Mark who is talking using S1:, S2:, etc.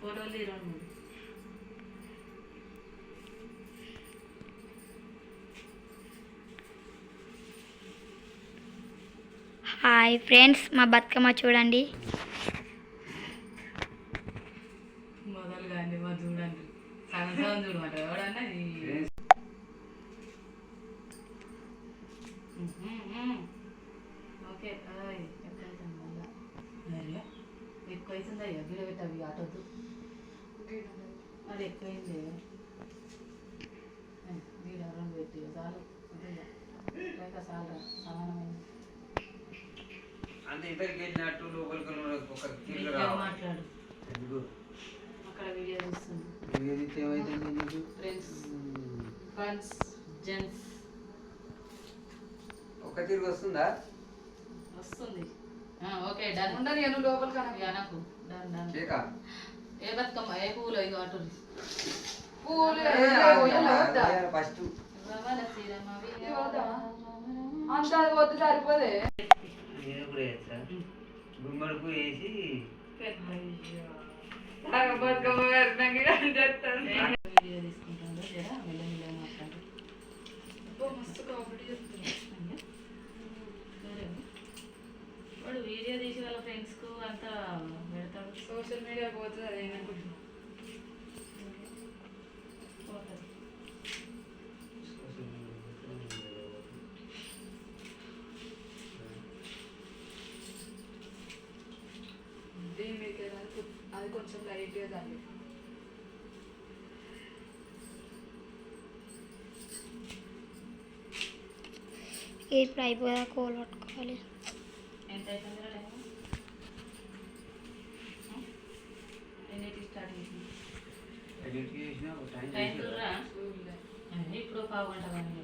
S1: ఫోటోలు 2
S2: hi friends, మా బతుకమ్మ చూడండి.
S1: మొదలు కానీ మా చూడండి సగం సగం చూడమంట ఎవడన్నా ఓకే ఎక్కువ అవుతుంది అయ్యా గిడ పెట్టవి ఆటోద్దు అది ఎక్కువైంది గిడ 2 పెట్టి చాలు ఇంకా చాలు సమానమైంది
S3: అంటే ఇద్దరికి వెళ్ళినట్టు లోపలికి
S1: మాట్లాడు అక్కడ వీడియో చూస్తుంది ఫ్రెండ్స్ జెంట్స్
S3: ఒక తిరిగి వస్తుందా
S1: వస్తుంది ఓకే డన్ ఉండని నువ్వు లోపలికి అనకు నాకు డన్ డన్ ఏ బతుకమ్మ ఏ పూలు ఇగో అటు పూలు
S3: ఫస్ట్
S1: అంత వద్దు సరిపోదే
S3: గుమ్మడికు వేసి
S1: వీడియో తీసుకుంటాను జరా మెల్లమెల్లగా మాట్లాడు మస్తు కామెడీ చెప్తున్నాను వాడు వీడియో తీసి వాళ్ళ ఫ్రెండ్స్కు అంతా పెడతాడు సోషల్ మీడియా పోతుంది అది ఏమనుకుంటున్నాను పోతుంది దీని మీద అది కొంచెం లైట్గా దాన్ని
S2: ఇప్పుడు అయిపోయా కోల్ పట్టుకోవాలి.
S1: ఎంత అవుతుంది ఎన్నిటికి స్టార్ట్ చేసింది ఇప్పుడు 1/2 గంట కానీ